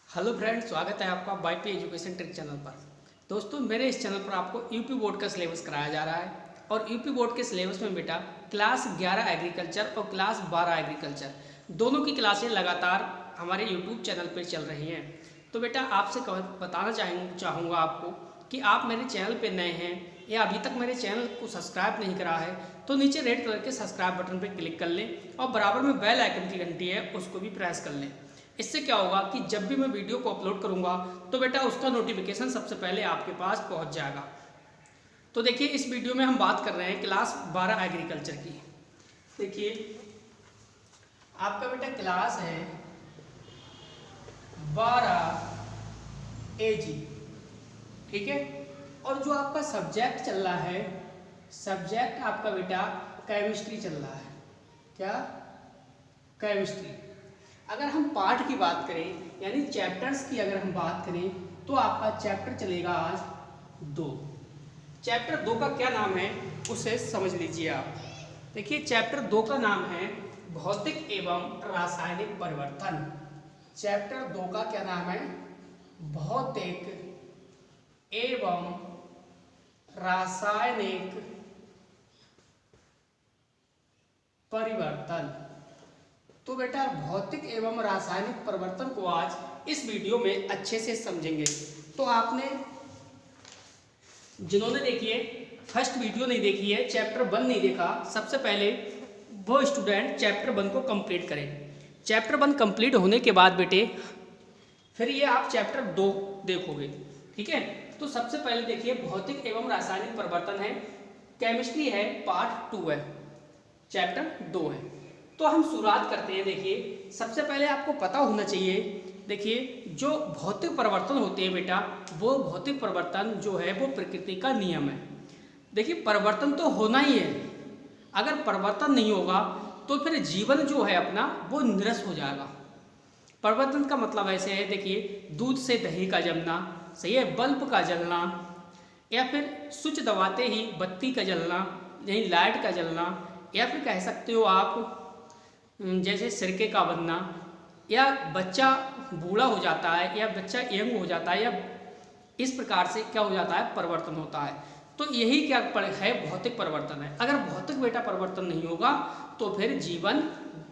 Hello friends, स्वागत है आपका वाईपी एजुकेशन ट्रिक चैनल पर। दोस्तों, मेरे इस चैनल पर आपको यूपी बोर्ड का सिलेबस कराया जा रहा है और यूपी बोर्ड के सिलेबस में बेटा क्लास 11 एग्रीकल्चर और क्लास 12 एग्रीकल्चर दोनों की क्लासें लगातार हमारे यूट्यूब चैनल पर चल रही हैं। तो बेटा आपसे बताना चाहूँगा आपको कि आप मेरे चैनल पर नए हैं या अभी तक मेरे चैनल को सब्सक्राइब नहीं करा है तो नीचे रेड कलर के सब्सक्राइब बटन पर क्लिक कर लें और बराबर में बेल आइकन की घंटी है उसको भी प्रेस कर लें। इससे क्या होगा कि जब भी मैं वीडियो को अपलोड करूंगा तो बेटा उसका नोटिफिकेशन सबसे पहले आपके पास पहुंच जाएगा। तो देखिए, इस वीडियो में हम बात कर रहे हैं क्लास 12 एग्रीकल्चर की। देखिए, आपका बेटा क्लास है 12 एजी, ठीक है। और जो आपका सब्जेक्ट चल रहा है, सब्जेक्ट आपका बेटा केमिस्ट्री चल रहा है। क्या? केमिस्ट्री। अगर हम पार्ट की बात करें यानी चैप्टर्स की अगर हम बात करें तो आपका चैप्टर चलेगा आज 2। चैप्टर 2 का क्या नाम है उसे समझ लीजिए आप। देखिए, चैप्टर 2 का नाम है भौतिक एवं रासायनिक परिवर्तन। चैप्टर 2 का क्या नाम है? भौतिक एवं रासायनिक परिवर्तन। तो बेटा भौतिक एवं रासायनिक परिवर्तन को आज इस वीडियो में अच्छे से समझेंगे। तो आपने जिन्होंने देखिए फर्स्ट वीडियो नहीं देखी है, चैप्टर 1 नहीं देखा, सबसे पहले वो स्टूडेंट चैप्टर 1 को कंप्लीट करें। चैप्टर 1 कंप्लीट होने के बाद बेटे फिर ये आप चैप्टर 2 देखोगे, ठीक है। तो सबसे पहले देखिए, भौतिक एवं रासायनिक परिवर्तन है, केमिस्ट्री है, पार्ट 2 है, चैप्टर 2 है। तो हम शुरुआत करते हैं। देखिए, सबसे पहले आपको पता होना चाहिए, देखिए जो भौतिक परिवर्तन होते हैं बेटा, वो भौतिक परिवर्तन जो है वो प्रकृति का नियम है। देखिए, परिवर्तन तो होना ही है, अगर परिवर्तन नहीं होगा तो फिर जीवन जो है अपना वो निरस हो जाएगा। परिवर्तन का मतलब ऐसे है, देखिए दूध से दही का जमना, सही है, बल्ब का जलना, या फिर स्विच दबाते ही बत्ती का जलना, यही लाइट का जलना, या फिर कह सकते हो आप जैसे सिरके का बनना, या बच्चा बूढ़ा हो जाता है या बच्चा यंग हो जाता है, या इस प्रकार से क्या हो जाता है, परिवर्तन होता है। तो यही क्या है, भौतिक परिवर्तन है। अगर भौतिक बेटा परिवर्तन नहीं होगा तो फिर जीवन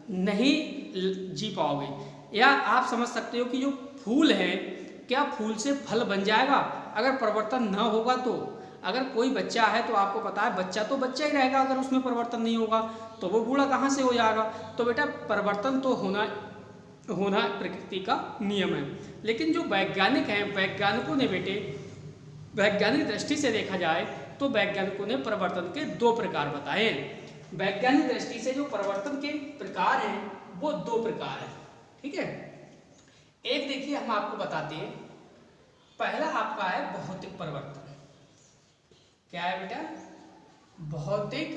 नहीं जी पाओगे। या आप समझ सकते हो कि जो फूल है, क्या फूल से फल बन जाएगा अगर परिवर्तन न होगा तो? अगर कोई बच्चा है तो आपको पता है बच्चा तो बच्चा ही रहेगा, अगर उसमें परिवर्तन नहीं होगा तो वो बूढ़ा कहाँ से हो जाएगा। तो बेटा परिवर्तन तो होना प्रकृति का नियम है। लेकिन जो वैज्ञानिक हैं, वैज्ञानिकों ने बेटे वैज्ञानिक दृष्टि से देखा जाए तो वैज्ञानिकों ने परिवर्तन के 2 प्रकार बताए हैं। वैज्ञानिक दृष्टि से जो परिवर्तन के प्रकार हैं वो 2 प्रकार हैं, ठीक है। एक देखिए हम आपको बताते हैं, पहला आपका है भौतिक परिवर्तन। क्या है बेटा? भौतिक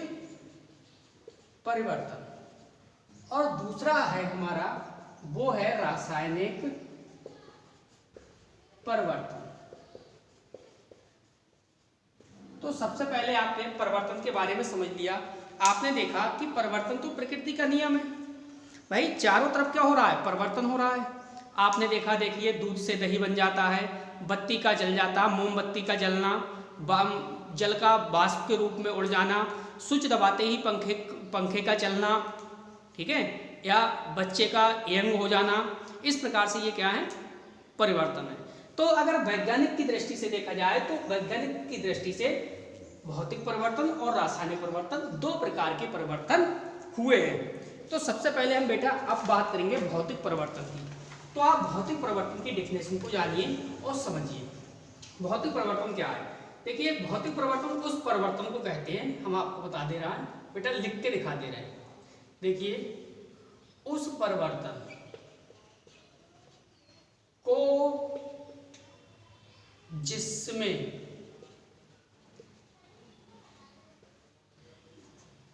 परिवर्तन। और दूसरा है हमारा वो है रासायनिक परिवर्तन। तो सबसे पहले आपने परिवर्तन के बारे में समझ लिया। आपने देखा कि परिवर्तन तो प्रकृति का नियम है। भाई चारों तरफ क्या हो रहा है? परिवर्तन हो रहा है। आपने देखा, देखिए दूध से दही बन जाता है, बत्ती का जल जाता, मोमबत्ती का जलना, जल का बाष्प के रूप में उड़ जाना, स्विच दबाते ही पंखे का चलना, ठीक है, या बच्चे का यंग हो जाना, इस प्रकार से ये क्या है? परिवर्तन है। तो अगर वैज्ञानिक की दृष्टि से देखा जाए तो वैज्ञानिक की दृष्टि से भौतिक परिवर्तन और रासायनिक परिवर्तन 2 प्रकार के परिवर्तन हुए हैं। तो सबसे पहले हम बेटा अब बात करेंगे भौतिक परिवर्तन की। तो आप भौतिक परिवर्तन की डेफिनेशन को जानिए और समझिए। भौतिक परिवर्तन क्या है? देखिए, भौतिक परिवर्तन उस परिवर्तन को कहते हैं, हम आपको बता दे रहा है बेटा, लिख के दिखा दे रहे हैं। देखिए, उस परिवर्तन को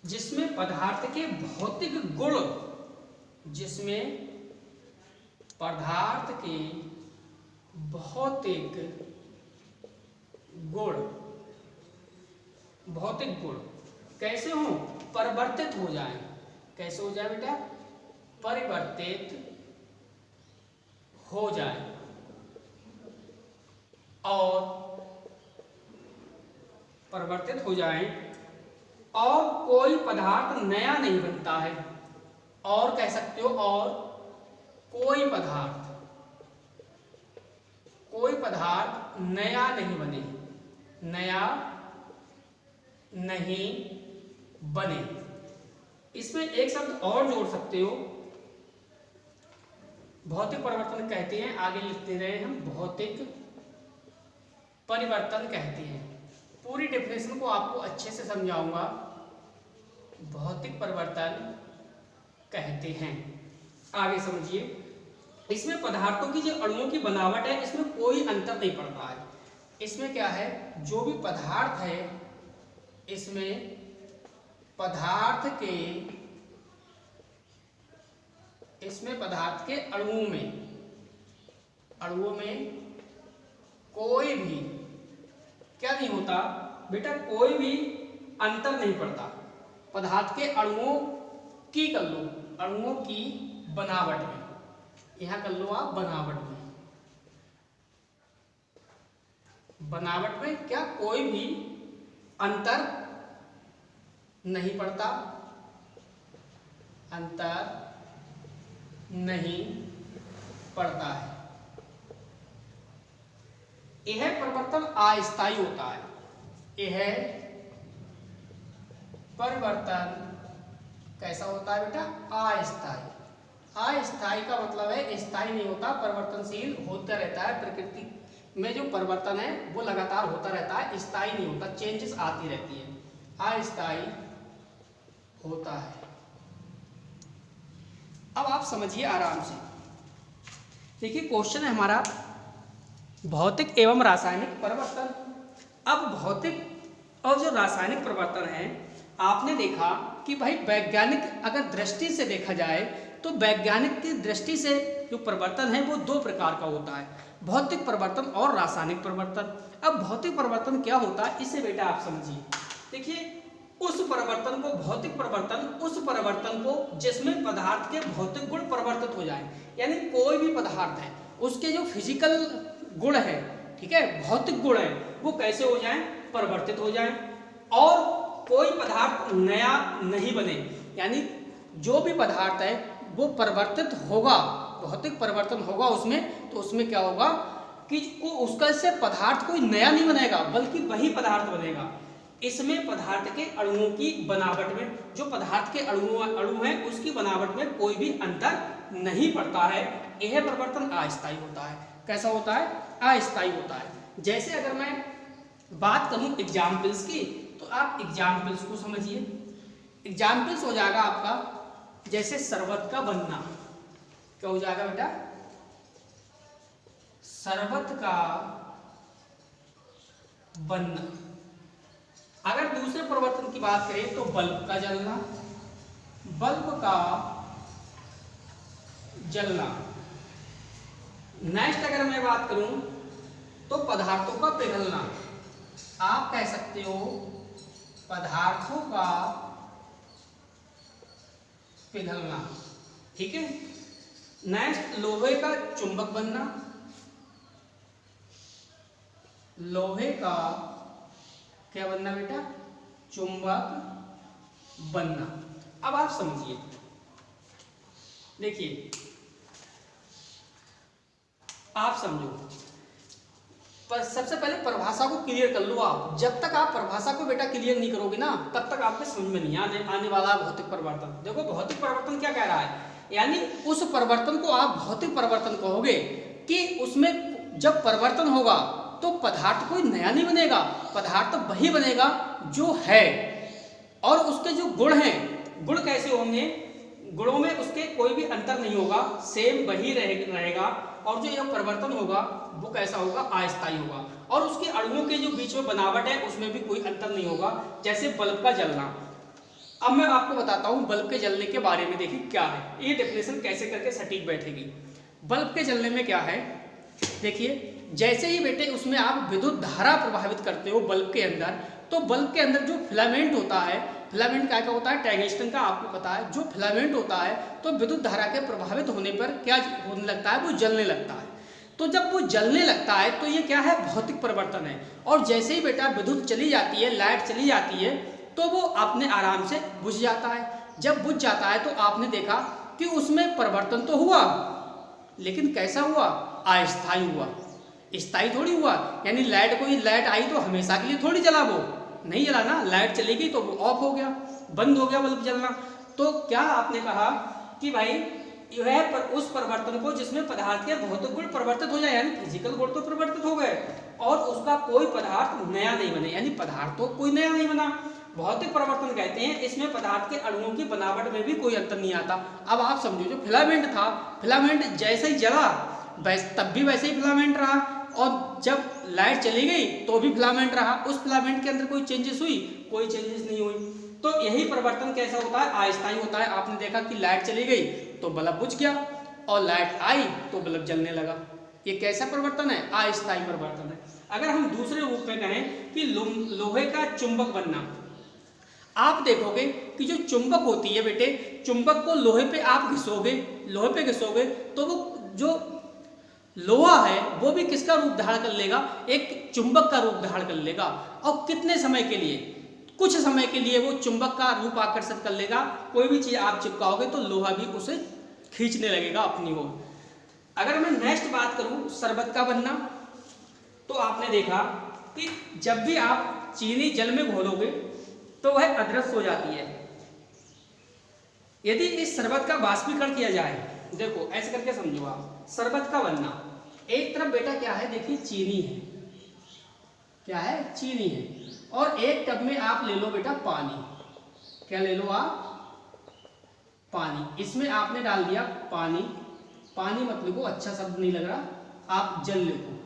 जिसमें पदार्थ के भौतिक गुण, जिसमें पदार्थ के भौतिक गुण कैसे हो? परिवर्तित हो जाए। कैसे हो जाए बेटा? परिवर्तित हो जाए। और परिवर्तित हो जाएं और कोई पदार्थ नया नहीं बनता है। और कह सकते हो, और कोई पदार्थ नया नहीं बने, नया नहीं बने। इसमें एक शब्द और जोड़ सकते हो, भौतिक परिवर्तन कहते हैं, आगे लिखते रहे हम, भौतिक परिवर्तन कहते हैं। पूरी डेफिनेशन को आपको अच्छे से समझाऊंगा। भौतिक परिवर्तन कहते हैं, आगे समझिए। इसमें पदार्थों की जो अणुओं की बनावट है, इसमें कोई अंतर नहीं पड़ता है। इसमें क्या है, जो भी पदार्थ है, इसमें पदार्थ के अणुओं में कोई भी क्या नहीं होता बेटा, कोई भी अंतर नहीं पड़ता। पदार्थ के अणुओं की कर लो, अणुओं की बनावट में, यहां कर लो आप बनावट में क्या कोई भी अंतर नहीं पड़ता, अंतर नहीं पड़ता है। यह परिवर्तन अस्थायी होता है। यह परिवर्तन कैसा होता है बेटा, अस्थायी। अस्थायी का मतलब है स्थायी नहीं होता, परिवर्तनशील होता रहता है। प्रकृति में जो परिवर्तन है वो लगातार होता रहता है, स्थायी नहीं होता, चेंजेस आती रहती है, अस्थायी होता है। अब आप समझिए आराम से, देखिए क्वेश्चन है हमारा भौतिक एवं रासायनिक परिवर्तन। अब भौतिक और जो रासायनिक परिवर्तन है, आपने देखा कि भाई वैज्ञानिक अगर दृष्टि से देखा जाए तो वैज्ञानिक की दृष्टि से जो परिवर्तन है वो दो प्रकार का होता है, भौतिक परिवर्तन और रासायनिक परिवर्तन। अब भौतिक परिवर्तन क्या होता है, इसे बेटा आप समझिए। देखिए उस परिवर्तन को, भौतिक परिवर्तन उस परिवर्तन को जिसमें पदार्थ के भौतिक गुण परिवर्तित हो जाए, यानी कोई भी पदार्थ है उसके जो फिजिकल गुण है, ठीक है, भौतिक गुण है, वो कैसे हो जाए, परिवर्तित हो जाए। और कोई पदार्थ नया नहीं बने, यानी जो भी पदार्थ है वो परिवर्तित होगा, भौतिक परिवर्तन होगा उसमें, तो उसमें क्या होगा कि उसका से पदार्थ कोई नया नहीं बनेगा बल्कि वही पदार्थ बनेगा। इसमें पदार्थ के अणुओं की बनावट में, जो पदार्थ के अणु हैं उसकी बनावट में कोई भी अंतर नहीं पड़ता है। यह परिवर्तन अस्थायी होता है। कैसा होता है, अस्थायी होता है। जैसे अगर मैं बात करूं एग्जाम्पल्स की, तो आप एग्जाम्पल्स को समझिए। एग्जाम्पल्स हो जाएगा आपका, जैसे शरबत का बनना, क्या हो जाएगा बेटा, शरबत का बनना। अगर दूसरे परिवर्तन की बात करें तो बल्ब का जलना, बल्ब का जलना। नेक्स्ट अगर मैं बात करूं तो पदार्थों का पिघलना, आप कह सकते हो पदार्थों का पिघलना, ठीक है। नेक्स्ट लोहे का चुंबक बनना, लोहे का क्या बनना बेटा, चुंबक बनना। अब आप समझिए, देखिए आप समझो, पर सबसे पहले परिभाषा को क्लियर कर लो आप। जब तक आप परिभाषा को बेटा क्लियर नहीं करोगे ना, तब तक आपके समझ में नहीं आने वाला है भौतिक परिवर्तन। देखो भौतिक परिवर्तन क्या कह रहा है, यानी उस परिवर्तन को आप भौतिक परिवर्तन कहोगे कि उसमें जब परिवर्तन होगा तो पदार्थ कोई नया नहीं बनेगा, पदार्थ वही बनेगा जो है, और उसके जो गुण हैं, गुण कैसे होंगे, गुणों में उसके कोई भी अंतर नहीं होगा, सेम वही रहेगा। और जो यह परिवर्तन होगा वो कैसा होगा, अस्थायी होगा। और उसके अणुओं के जो बीच में बनावट है उसमें भी कोई अंतर नहीं होगा। जैसे बल्ब का जलना, अब मैं आपको बताता हूँ बल्ब के जलने के बारे में। देखिए क्या है, ये डेफिनेशन कैसे करके सटीक बैठेगी। बल्ब के जलने में क्या है, देखिए जैसे ही बेटे उसमें आप विद्युत धारा प्रभावित करते हो बल्ब के अंदर, तो बल्ब के अंदर जो फिलामेंट होता है, फिलामेंट क्या होता है, टंगस्टन का आपको पता है, जो फिलामेंट होता है तो विद्युत धारा के प्रभावित होने पर क्या होने लगता है, वो जलने लगता है। तो जब वो जलने लगता है तो ये क्या है, भौतिक परिवर्तन है। और जैसे ही बेटा विद्युत चली जाती है, लाइट चली जाती है, तो वो अपने आराम से बुझ जाता है। जब बुझ जाता है तो आपने देखा कि उसमें परिवर्तन तो हुआ, लेकिन कैसा हुआ, अस्थायी हुआ, स्थायी थोड़ी हुआ। यानी लाइट, कोई लाइट आई तो हमेशा के लिए थोड़ी जला, वो नहीं जला ना, लाइट चली गई तो वो ऑफ हो गया, बंद हो गया बल्ब जलना। तो क्या आपने कहा कि भाई यह उस परिवर्तन को जिसमें पदार्थ के भौतिक गुण परिवर्तित हो जाए, यानी फिजिकल गुण तो परिवर्तित हो गए और उसका कोई पदार्थ नया नहीं बने, यानी पदार्थ तो कोई नया नहीं बना। भौतिक परिवर्तन कहते हैं इसमें पदार्थ के अणुओं की बनावट में भी कोई अंतर नहीं आता। अब आप समझो, जो फिलामेंट था, फिलामेंट जैसे ही जला तब भी वैसे ही फिलामेंट रहा, और जब लाइट चली गई तो भी फिलामेंट रहा। उस फिलामेंट के अंदर कोई चेंजेस हुई, कोई चेंजेस नहीं हुई। तो यही परिवर्तन कैसा होता है, अस्थायी होता है। आपने देखा कि लाइट चली गई तो बल्ब बुझ गया और लाइट आई तो बल्ब जलने लगा। ये कैसा परिवर्तन है, अस्थायी परिवर्तन है। अगर हम दूसरे रूप में कहें कि लोहे का चुंबक बनना, आप देखोगे कि जो चुंबक होती है बेटे, चुंबक को लोहे पे आप घिसोगे, लोहे पे घिसोगे तो वो जो लोहा है वो भी किसका रूप धारण कर लेगा, एक चुंबक का रूप धारण कर लेगा। और कितने समय के लिए, कुछ समय के लिए वो चुंबक का रूप आकर्षित कर लेगा। कोई भी चीज आप चिपकाओगे तो लोहा भी उसे खींचने लगेगा अपनी ओर। अगर मैं नेक्स्ट बात करूं शरबत का बनना, तो आपने देखा कि जब भी आप चीनी जल में घोलोगे तो वह अदृश्य हो जाती है। यदि इस शरबत का बाष्पीकरण किया जाए, देखो ऐसे करके समझो आप, शरबत का बनना, एक तरफ बेटा क्या है, देखिए चीनी है, क्या है, चीनी है, और एक टब में आप ले लो बेटा पानी। क्या ले लो आप, पानी। इसमें आपने डाल दिया पानी, पानी मत लिखो, अच्छा शब्द नहीं लग रहा, आप जल लिखो,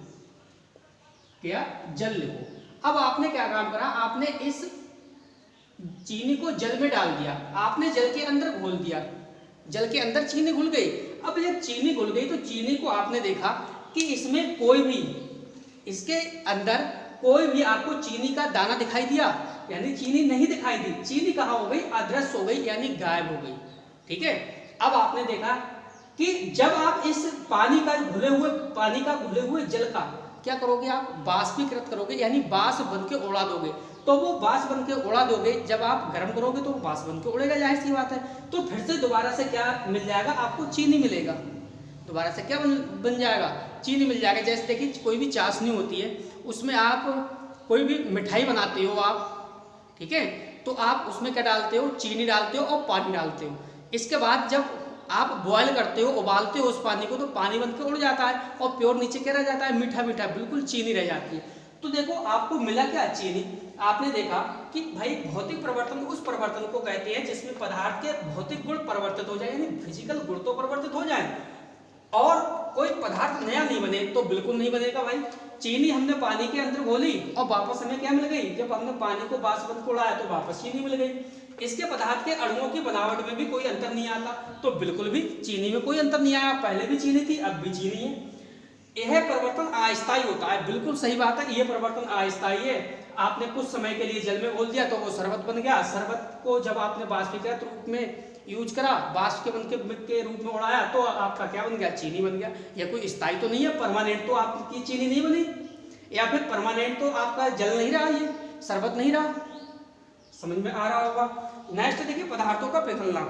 क्या, जल लिखो। अब आपने क्या काम करा, आपने इस चीनी को जल में डाल दिया, आपने जल के अंदर घोल दिया, जल के अंदर चीनी घुल गई। अब जब चीनी घुल गई तो चीनी को आपने देखा कि इसमें कोई भी, इसके अंदर कोई भी आपको चीनी का दाना दिखाई दिया, यानी चीनी नहीं दिखाई दी। चीनी कहाँ हो गई, अदृश्य हो गई, यानी गायब हो गई। ठीक है। अब आपने देखा कि जब आप इस पानी का घुले हुए जल का क्या करोगे, आप बाष्पीकृत करोगे, यानी बाष्प बन के उड़ा दोगे। तो वो बाष्प बन के उड़ा दोगे, जब आप गर्म करोगे तो बाष्प बन के उड़ेगा, जाहिर सी बात है। तो फिर से दोबारा से क्या मिल जाएगा, आपको चीनी मिलेगा। दोबारा से क्या बन जाएगा, चीनी मिल जाएगा। जैसे देखिए कोई भी चाशनी होती है, उसमें आप कोई भी मिठाई बनाते हो आप, ठीक है, तो आप उसमें क्या डालते हो, चीनी डालते हो और पानी डालते हो। इसके बाद जब आप बॉयल करते हो, उबालते हो उस पानी को, तो पानी बन के उड़ जाता है और प्योर नीचे क्या रह जाता है, मीठा मीठा, बिल्कुल चीनी रह जाती है। तो देखो आपको मिला क्या, चीनी। आपने देखा कि भाई भौतिक परिवर्तन उस परिवर्तन को कहते हैं जिसमें पदार्थ के भौतिक गुण परिवर्तित हो जाए, यानी फिजिकल गुण तो परिवर्तित हो जाए और कोई पदार्थ नया नहीं बने, तो बिल्कुल नहीं बनेगा भाई। चीनी हमने पानी के अंदर घोली और वापस हमें क्या मिल गई, जब हमने पानी को बाष्प बन के उड़ाया तो वापस चीनी मिल गई। इसके पदार्थ के अणुओं की बनावट में भी कोई अंतर नहीं आता, तो बिल्कुल भी चीनी में कोई अंतर नहीं आया। पहले भी चीनी थी, अब भी चीनी है। यह परिवर्तन अस्थायी होता है, बिल्कुल सही बात है, यह परिवर्तन अस्थायी है। आपने कुछ समय के लिए जल में घोल दिया तो वो शरबत बन गया। शरबत को जब आपने बाष्पीकृत रूप में यूज करा, बाष्प के बन के रूप में उड़ाया, तो आपका क्या बन गया, चीनी बन गया। यह कोई स्थायी तो नहीं है, परमानेंट तो आपकी चीनी नहीं बनी, या फिर परमानेंट तो आपका जल नहीं रहा, ये शरबत नहीं रहा। समझ में आ रहा होगा। नेक्स्ट देखिए पदार्थों का पिघलना।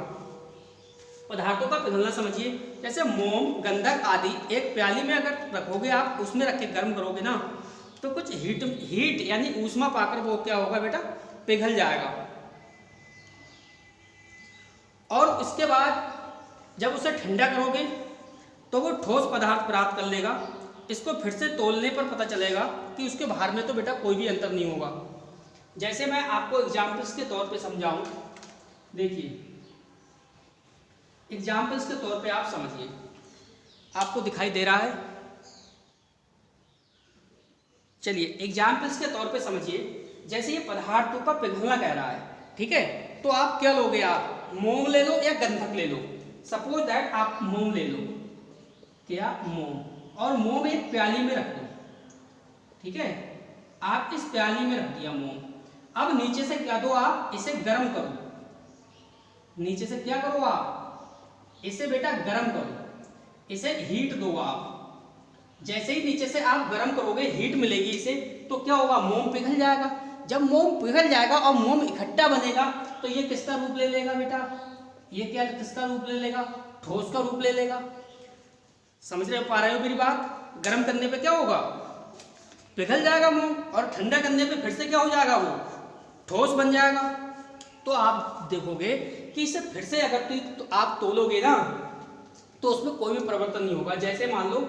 पदार्थों का पिघलना समझिए, जैसे मोम, गंधक आदि एक प्याली में अगर रखोगे आप, उसमें रख के गर्म करोगे ना, तो कुछ हीट यानी ऊष्मा पाकर वो क्या होगा बेटा, पिघल जाएगा। और उसके बाद जब उसे ठंडा करोगे तो वो ठोस पदार्थ प्राप्त कर लेगा। इसको फिर से तोलने पर पता चलेगा कि उसके भार में तो बेटा कोई भी अंतर नहीं होगा। जैसे मैं आपको एग्जाम्पल्स के तौर पे समझाऊं, देखिए एग्जाम्पल्स के तौर पे आप समझिए, आपको दिखाई दे रहा है, चलिए एग्जाम्पल्स के तौर पे समझिए। जैसे ये पदार्थों का पिघलना कह रहा है, ठीक है, तो आप क्या लोगे, आप मोम ले लो या गंधक ले लो। सपोज दैट आप मोम ले लो, क्या, मोम, और मोम एक प्याली में रख दो, ठीक है, आप इस प्याली में रख दिया मोम। अब नीचे से क्या दो, आप इसे गर्म करो, नीचे से क्या करो, आप इसे बेटा गर्म करो, इसे हीट दो आप। जैसे ही नीचे से आप गर्म करोगे, हीट मिलेगी इसे, तो क्या होगा, मोम पिघल जाएगा। जब मोम पिघल जाएगा और मोम इकट्ठा बनेगा तो ये किसका रूप ले लेगा बेटा, ये क्या किसका रूप ले लेगा, ठोस का रूप ले लेगा। समझ रहे पा रहे हो मेरी बात। गर्म करने पे क्या होगा, पिघल जाएगा मोम, और ठंडा करने पे फिर से क्या हो जाएगा, वो ठोस बन जाएगा। तो आप देखोगे कि इसे फिर से अगर तो आप तोलोगे ना तो उसमें कोई भी परिवर्तन नहीं होगा। जैसे मान लो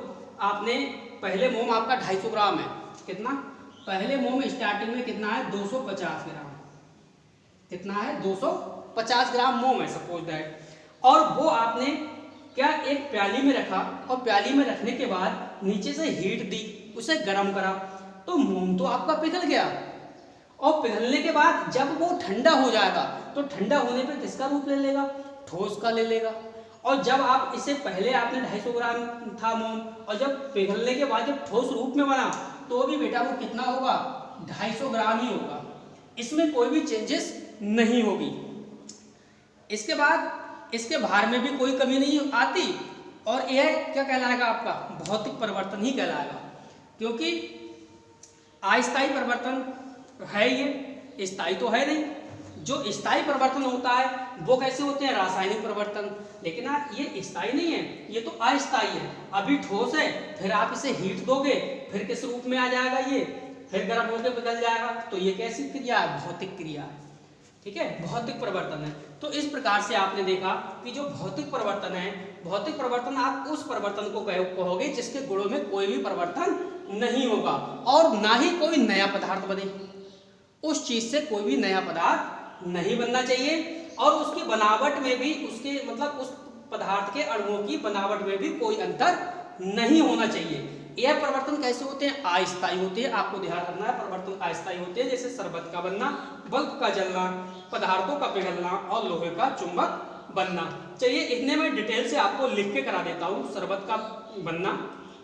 आपने पहले मोम आपका 250 ग्राम है, कितना, पहले मोम स्टार्टिंग में कितना है, 250 ग्राम, कितना है, 250 ग्राम मोम है सपोज दैट, और वो आपने क्या एक प्याली में रखा, और प्याली में रखने के बाद नीचे से हीट दी, उसे गर्म करा, तो मोम तो आपका पिघल गया। और पिघलने के बाद जब वो ठंडा हो जाएगा तो ठंडा होने पे किसका रूप ले लेगा, ठोस का ले लेगा। और जब आप इसे पहले आपने 250 ग्राम था मोम, और जब पिघलने के बाद जब ठोस रूप में बना तो भी बेटा वो कितना होगा, 250 ग्राम ही होगा, इसमें कोई भी चेंजेस नहीं होगी। इसके बाद इसके भार में भी कोई कमी नहीं आती, और यह क्या कहलाएगा, आपका भौतिक परिवर्तन ही कहलाएगा, क्योंकि अस्थायी परिवर्तन है, ये स्थायी तो है नहीं। जो स्थायी परिवर्तन होता है वो कैसे होते हैं, रासायनिक परिवर्तन, लेकिन ये स्थायी नहीं है, ये तो अस्थायी है। अभी ठोस है, फिर आप इसे हीट दोगे, फिर किस रूप में आ जाएगा, ये फिर गर्म होकर पिघल जाएगा। तो ये कैसी क्रिया है, भौतिक क्रिया है, ठीक है, भौतिक परिवर्तन है। तो इस प्रकार से आपने देखा कि जो भौतिक परिवर्तन है, भौतिक परिवर्तन आप उस परिवर्तन को कहोगे जिसके गुणों में कोई भी परिवर्तन नहीं होगा, और ना ही कोई नया पदार्थ बने, उस चीज से कोई भी नया पदार्थ नहीं बनना चाहिए, और उसकी बनावट में भी, उसके मतलब उस पदार्थ के अणुओं की बनावट में भी कोई अंतर नहीं होना चाहिए। यह परिवर्तन कैसे होते हैं, अस्थायी होते हैं, आपको ध्यान रखना है, परिवर्तन अस्थायी होते हैं, जैसे शरबत का बनना, बल्ब का जलना, पदार्थों का पिघलना और लोहे का चुंबक बनना। चलिए इतने में डिटेल से आपको लिख के करा देता हूँ। शरबत का बनना,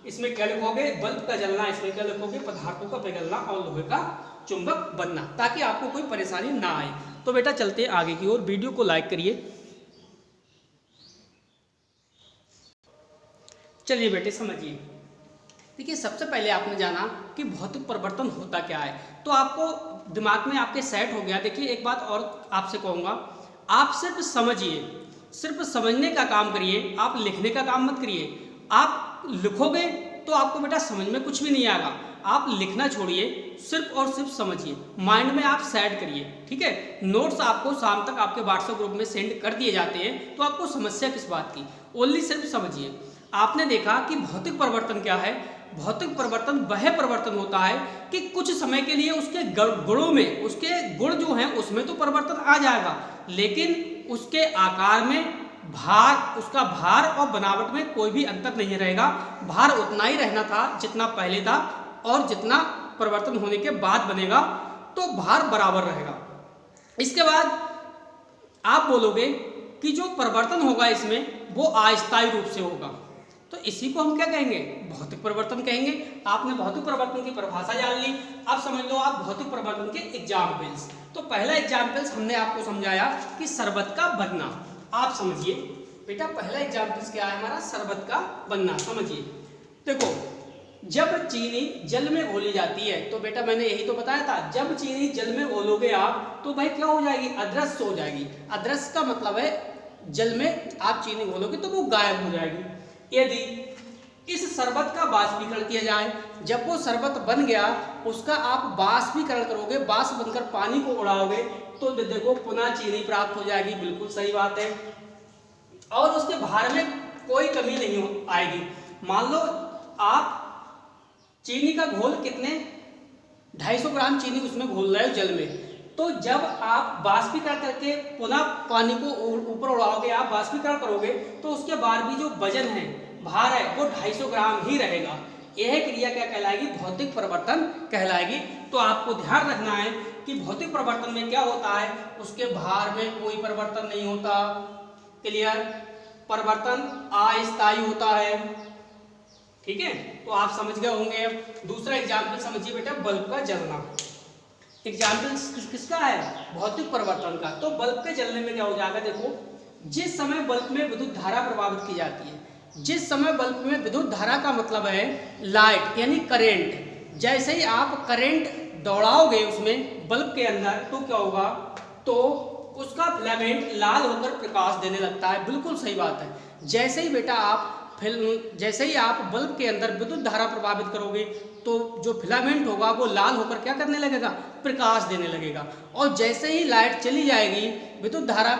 इसमें क्या लिखोगे, बल्ब का जलना, इसमें क्या लिखोगे, पदार्थों का पिघलना और लोहे का चुंबक बनना, ताकि आपको कोई परेशानी ना आए। तो बेटा चलते हैं आगे की ओर, वीडियो को लाइक करिए। चलिए बेटे समझिए। देखिए सबसे पहले आपने जाना कि भौतिक परिवर्तन होता क्या है, तो आपको दिमाग में आपके सेट हो गया। देखिए एक बात और आपसे कहूँगा, आप सिर्फ समझिए, सिर्फ समझने का काम करिए, आप लिखने का काम मत करिए। आप लिखोगे तो आपको बेटा समझ में कुछ भी नहीं आएगा, आप लिखना छोड़िए, सिर्फ और सिर्फ समझिए, माइंड में आप सेट करिए, ठीक है। नोट्स आपको शाम तक आपके व्हाट्सएप ग्रुप में सेंड कर दिए जाते हैं, तो आपको समस्या किस बात की, ओनली सिर्फ समझिए। आपने देखा कि भौतिक परिवर्तन क्या है, भौतिक परिवर्तन वह परिवर्तन होता है कि कुछ समय के लिए उसके गुणों में, उसके गुण जो हैं उसमें तो परिवर्तन आ जाएगा, लेकिन उसके आकार में, भार, उसका भार और बनावट में कोई भी अंतर नहीं रहेगा। भार उतना ही रहना था जितना पहले था, और जितना परिवर्तन होने के बाद बनेगा तो भार बराबर रहेगा। इसके बाद आप बोलोगे कि जो परिवर्तन होगा इसमें वो अस्थायी रूप से होगा, तो इसी को हम क्या कहेंगे, भौतिक परिवर्तन कहेंगे। आपने भौतिक परिवर्तन की परिभाषा जान ली, अब समझ लो आप भौतिक परिवर्तन के एग्जाम्पल्स। तो पहला एग्जाम्पल्स हमने आपको समझाया कि शरबत का बनना। आप समझिए बेटा, पहला एग्जाम्पल्स क्या है हमारा, शरबत का बनना। समझिए, देखो जब चीनी जल में घोली जाती है, तो बेटा मैंने यही तो बताया था, जब चीनी जल में घोलोगे आप तो भाई क्या हो जाएगी, अदृश्य हो जाएगी। अदृश्य का मतलब है जल में आप चीनी घोलोगे तो वो गायब हो जाएगी। यदि इस शरबत का वाष्पीकरण किया जाए, जब वो शरबत बन गया उसका आप वाष्पीकरण करोगे, वाष्प बनकर पानी को उड़ाओगे, तो देखो पुनः चीनी प्राप्त हो जाएगी। बिल्कुल सही बात है, और उसके भार में कोई कमी नहीं आएगी। मान लो आप चीनी का घोल कितने, 250 ग्राम चीनी उसमें घोल रहे हो जल में, तो जब आप वाष्पीकरण करके पुनः पानी को ऊपर उड़ाओगे, आप वाष्पीकरण करोगे, तो उसके बाद भी जो वजन है, भार है, वो 250 ग्राम ही रहेगा। यह क्रिया क्या कहलाएगी, भौतिक परिवर्तन कहलाएगी। तो आपको ध्यान रखना है कि भौतिक परिवर्तन में क्या होता है, उसके भार में कोई परिवर्तन नहीं होता। क्लियर, परिवर्तन अस्थायी होता है, ठीक है। तो आप समझ गए होंगे। दूसरा एग्जाम्पल समझिए बेटा, बल्ब का जलना। एग्जाम्पल किसका है, भौतिक परिवर्तन का। तो बल्ब के जलने में क्या हो जाएगा, देखो जिस समय बल्ब में विद्युत धारा प्रवाहित की जाती है, जिस समय बल्ब में विद्युत धारा का मतलब है लाइट यानी करेंट, जैसे ही आप करेंट दौड़ाओगे उसमें बल्ब के अंदर तो क्या होगा, तो उसका फिलामेंट लाल होकर प्रकाश देने लगता है। बिल्कुल सही बात है। जैसे ही बेटा आप बल्ब के अंदर विद्युत धारा प्रभावित करोगे तो जो फिलामेंट होगा वो लाल होकर क्या करने लगेगा, प्रकाश देने लगेगा। और जैसे ही लाइट चली जाएगी, विद्युत धारा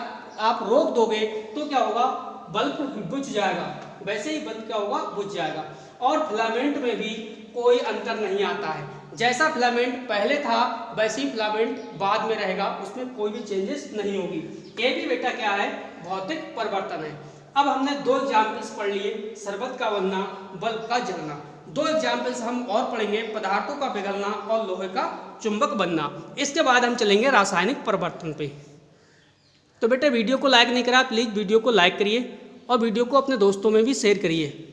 आप रोक दोगे तो क्या होगा, बल्ब बुझ जाएगा। वैसे ही बल्ब क्या होगा, बुझ जाएगा। और फिलामेंट में भी कोई अंतर नहीं आता है। जैसा फिलामेंट पहले था वैसे ही फिलामेंट बाद में रहेगा, उसमें कोई भी चेंजेस नहीं होगी। ये भी बेटा क्या है, भौतिक परिवर्तन है। अब हमने 2 एग्जाम्पल्स पढ़ लिए, शरबत का बनना, बल्ब का जलना। 2 एग्जाम्पल्स हम और पढ़ेंगे, पदार्थों का पिघलना और लोहे का चुंबक बनना। इसके बाद हम चलेंगे रासायनिक परिवर्तन पे। तो बेटा वीडियो को लाइक नहीं करा, प्लीज़ वीडियो को लाइक करिए और वीडियो को अपने दोस्तों में भी शेयर करिए।